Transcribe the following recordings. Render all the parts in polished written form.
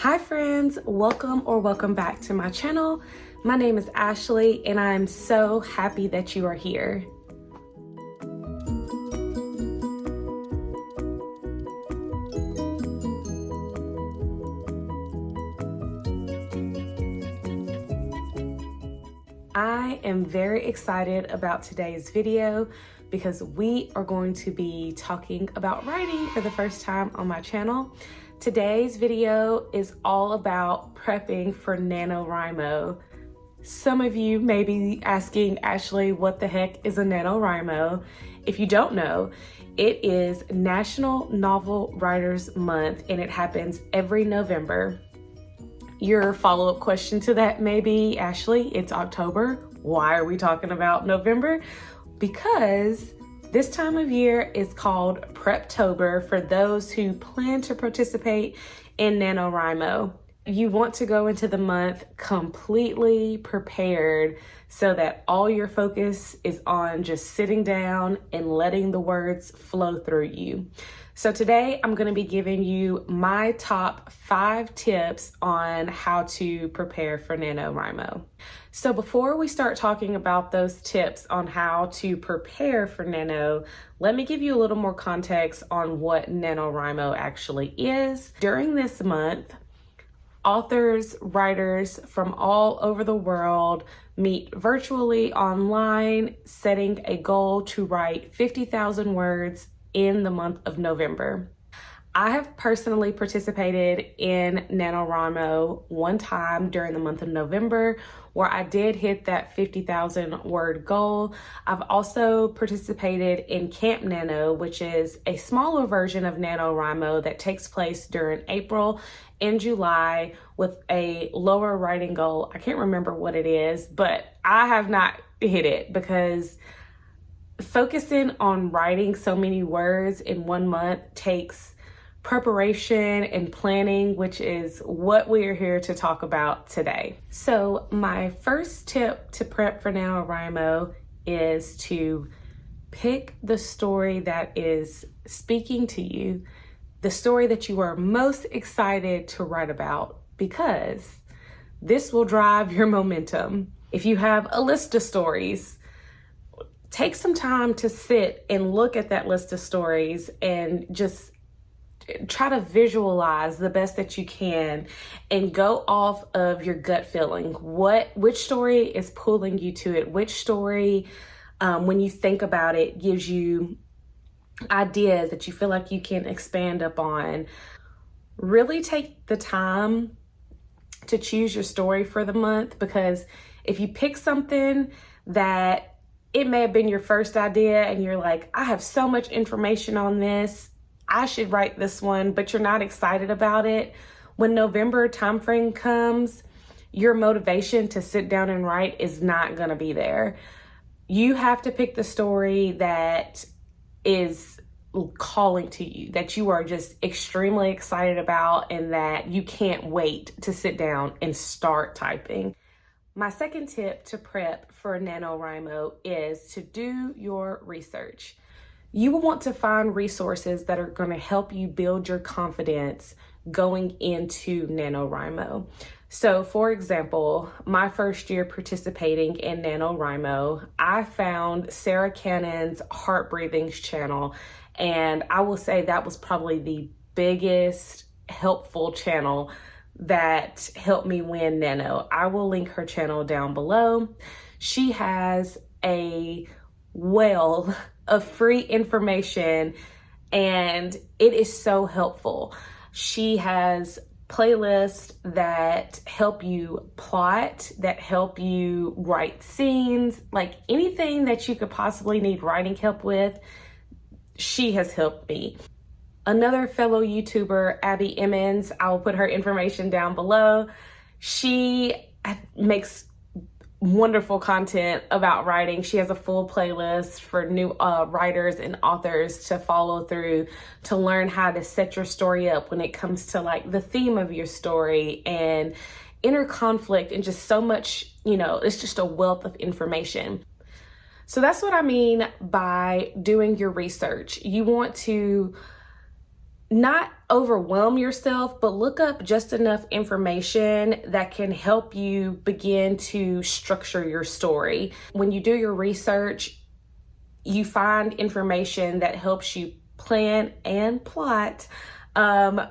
Hi friends, welcome back to my channel. My name is Ashleigh and I'm so happy that you are here. I am very excited about today's video because we are going to be talking about writing for the first time on my channel. Today's video is all about prepping for NaNoWriMo. Some of you may be asking, Ashleigh, what the heck is a NaNoWriMo? If you don't know, it is National Novel Writers Month and it happens every November. Your follow-up question to that may be, Ashleigh, it's October. Why are we talking about November? Because this time of year is called Preptober for those who plan to participate in NaNoWriMo. You want to go into the month completely prepared so that all your focus is on just sitting down and letting the words flow through you. So today I'm going to be giving you my top 5 tips on how to prepare for NaNoWriMo. So before we start talking about those tips on how to prepare for Nano, let me give you a little more context on what NaNoWriMo actually is. During this month, authors, writers from all over the world meet virtually online, setting a goal to write 50,000 words in the month of November. I have personally participated in NaNoWriMo one time during the month of November where I did hit that 50,000 word goal. I've also participated in Camp Nano, which is a smaller version of NaNoWriMo that takes place during April and July with a lower writing goal. I can't remember what it is, but I have not hit it because focusing on writing so many words in 1 month takes preparation and planning, which is what we are here to talk about today. So my first tip to prep for NaNoWriMo is to pick the story that is speaking to you, the story that you are most excited to write about, because this will drive your momentum. If you have a list of stories, take some time to sit and look at that list of stories and just try to visualize the best that you can and go off of your gut feeling. Which story is pulling you to it? Which story, when you think about it, gives you ideas that you feel like you can expand upon? Really take the time to choose your story for the month, because if you pick something that it may have been your first idea and you're like, I have so much information on this, I should write this one, but you're not excited about it. When November timeframe comes, your motivation to sit down and write is not gonna be there. You have to pick the story that is calling to you, that you are just extremely excited about and that you can't wait to sit down and start typing. My second tip to prep for NaNoWriMo is to do your research. You will want to find resources that are going to help you build your confidence going into NaNoWriMo. So for example, my first year participating in NaNoWriMo, I found Sarah Cannon's Heart Breathings channel, and I will say that was probably the biggest helpful channel that helped me win Nano. I will link her channel down below. She has a well of free information and it is so helpful. She has playlists that help you plot, that help you write scenes, like anything that you could possibly need writing help with, she has helped me. Another fellow YouTuber, Abby Emmons, I will put her information down below. She makes wonderful content about writing. She has a full playlist for new writers and authors to follow through to learn how to set your story up when it comes to like the theme of your story and inner conflict and just so much, it's just a wealth of information. So that's what I mean by doing your research. You want to not overwhelm yourself, but look up just enough information that can help you begin to structure your story. When you do your research, you find information that helps you plan and plot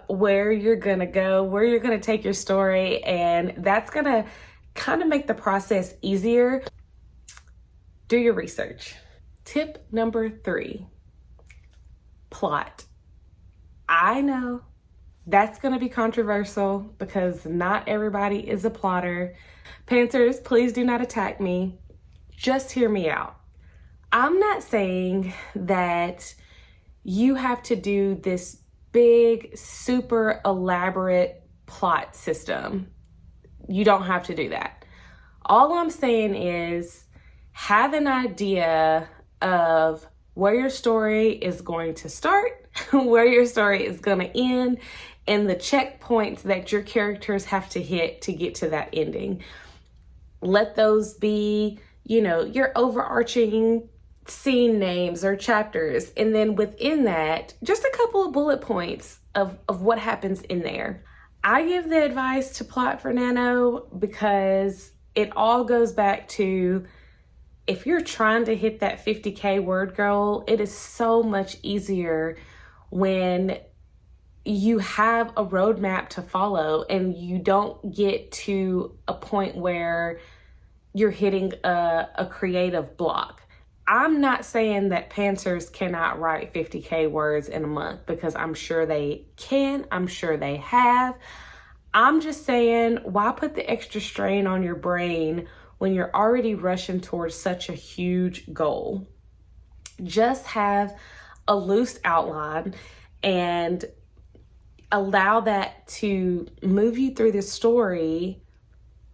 where you're gonna go, where you're gonna take your story, and that's gonna kind of make the process easier. Do your research. Tip number 3, plot. I know that's gonna be controversial because not everybody is a plotter. Pantsers, please do not attack me. Just hear me out. I'm not saying that you have to do this big, super elaborate plot system. You don't have to do that. All I'm saying is have an idea of where your story is going to start, where your story is going to end, and the checkpoints that your characters have to hit to get to that ending. Let those be, your overarching scene names or chapters. And then within that, just a couple of bullet points of what happens in there. I give the advice to plot for Nano because it all goes back to, if you're trying to hit that 50K word goal, it is so much easier when you have a roadmap to follow and you don't get to a point where you're hitting a creative block. I'm not saying that pantsers cannot write 50K words in a month, because I'm sure they can, I'm sure they have. I'm just saying, why put the extra strain on your brain when you're already rushing towards such a huge goal? Just have a loose outline and allow that to move you through the story,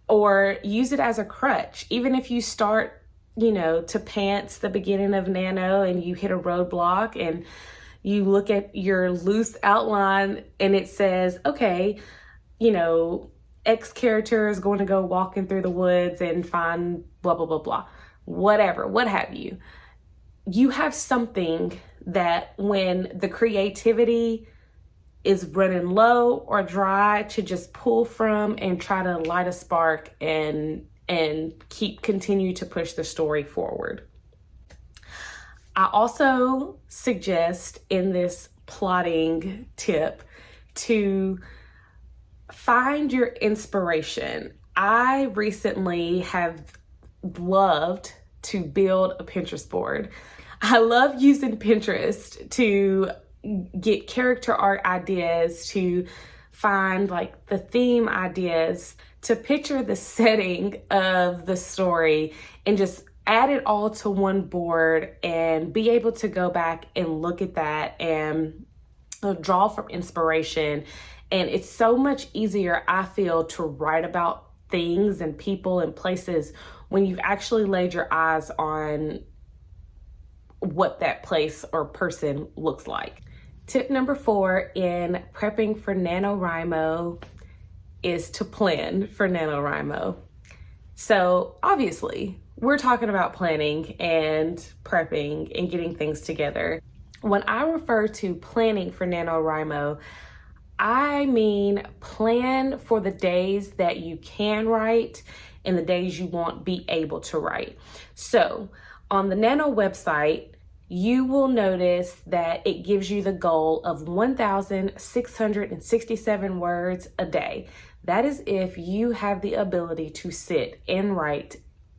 or use it as a crutch. Even if you start, to pants the beginning of Nano and you hit a roadblock and you look at your loose outline and it says, okay, X character is going to go walking through the woods and find blah, blah, blah, blah, whatever, what have you. You have something that when the creativity is running low or dry, to just pull from and try to light a spark and continue to push the story forward. I also suggest in this plotting tip to find your inspiration. I recently have loved to build a Pinterest board. I love using Pinterest to get character art ideas, to find like the theme ideas, to picture the setting of the story, and just add it all to one board and be able to go back and look at that and draw from inspiration. And it's so much easier, I feel, to write about things and people and places when you've actually laid your eyes on what that place or person looks like. Tip number 4 in prepping for NaNoWriMo is to plan for NaNoWriMo. So obviously, we're talking about planning and prepping and getting things together. When I refer to planning for NaNoWriMo, I mean plan for the days that you can write and the days you won't be able to write. So on the Nano website, you will notice that it gives you the goal of 1,667 words a day. That is if you have the ability to sit and write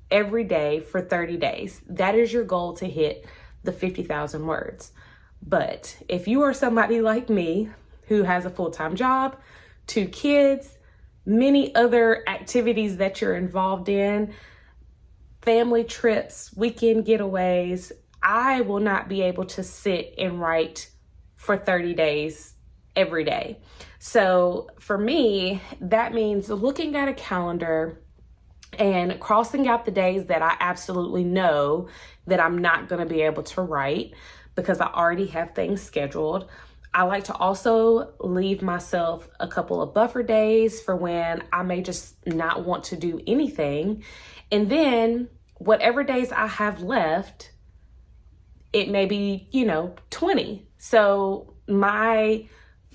every day for 30 days. That is your goal, to hit the 50,000 words. But if you are somebody like me who has a full-time job, 2 kids, many other activities that you're involved in, family trips, weekend getaways, I will not be able to sit and write for 30 days every day. So for me, that means looking at a calendar and crossing out the days that I absolutely know that I'm not going to be able to write because I already have things scheduled. I like to also leave myself a couple of buffer days for when I may just not want to do anything. And then whatever days I have left, it may be, 20. So my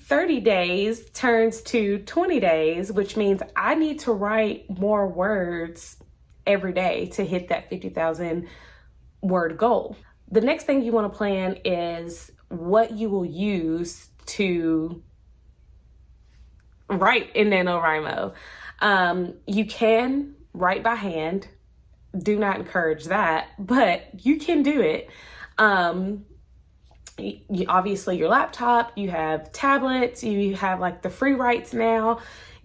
30 days turns to 20 days, which means I need to write more words every day to hit that 50,000 word goal. The next thing you want to plan is what you will use to write in NaNoWriMo. You can write by hand. Do not encourage that, but you can do it. Obviously your laptop, you have tablets, you have like the free writes now.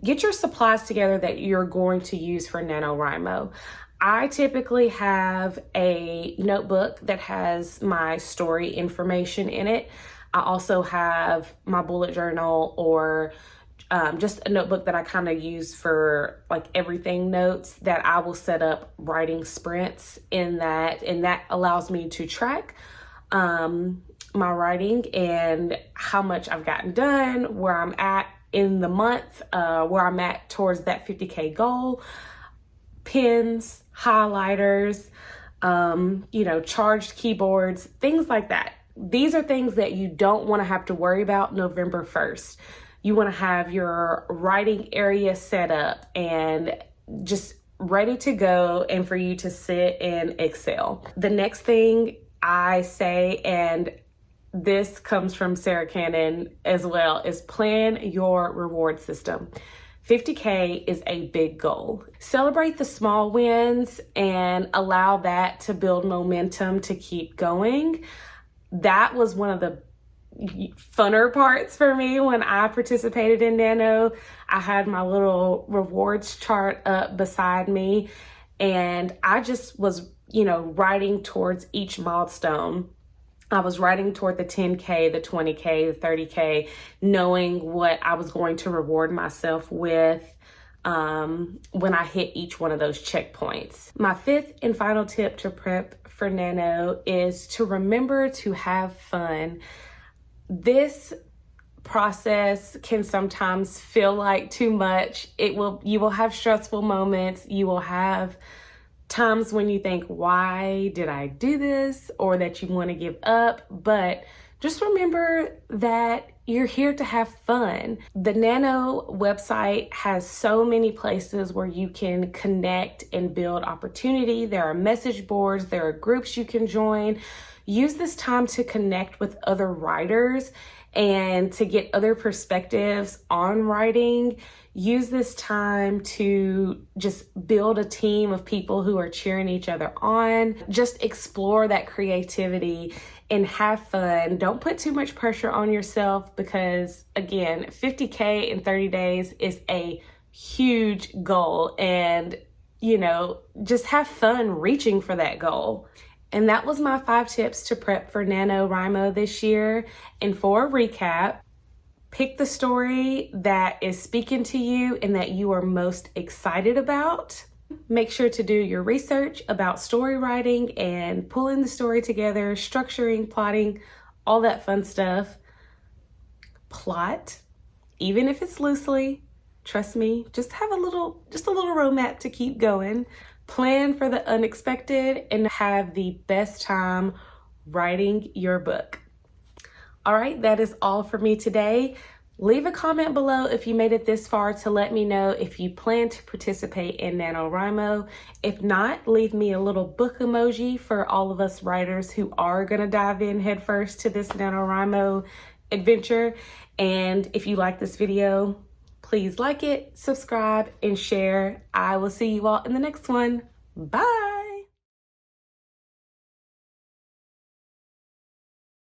Get your supplies together that you're going to use for NaNoWriMo. I typically have a notebook that has my story information in it. I also have my bullet journal, or just a notebook that I kind of use for like everything notes that I will set up writing sprints in that, and that allows me to track my writing and how much I've gotten done, where I'm at in the month, where I'm at towards that 50K goal. Pens, highlighters, charged keyboards, things like that. These are things that you don't want to have to worry about November 1st. You want to have your writing area set up and just ready to go, and for you to sit and excel. The next thing I say, and this comes from Sarah Cannon as well, is plan your reward system. 50K is a big goal. Celebrate the small wins and allow that to build momentum to keep going. That was one of the funner parts for me when I participated in Nano. I had my little rewards chart up beside me, and I just was, writing towards each milestone. I was writing toward the 10K, the 20K, the 30K, knowing what I was going to reward myself with when I hit each one of those checkpoints. My fifth and final tip to prep for Nano is to remember to have fun. This process can sometimes feel like too much. You will have stressful moments. You will have times when you think, why did I do this? Or that you want to give up. But just remember that you're here to have fun. The Nano website has so many places where you can connect and build opportunity. There are message boards, there are groups you can join. Use this time to connect with other writers and to get other perspectives on writing. Use this time to just build a team of people who are cheering each other on. Just explore that creativity and have fun. Don't put too much pressure on yourself, because again, 50K in 30 days is a huge goal, and just have fun reaching for that goal. And that was my 5 tips to prep for NaNoWriMo this year. And for a recap, pick the story that is speaking to you and that you are most excited about. Make sure to do your research about story writing and pulling the story together, structuring, plotting, all that fun stuff. Plot, even if it's loosely, trust me, just have a little roadmap to keep going. Plan for the unexpected and have the best time writing your book. All right, that is all for me today. Leave a comment below if you made it this far to let me know if you plan to participate in NaNoWriMo. If not, leave me a little book emoji for all of us writers who are gonna dive in headfirst to this NaNoWriMo adventure. And if you like this video, please like it, subscribe, and share. I will see you all in the next one. Bye.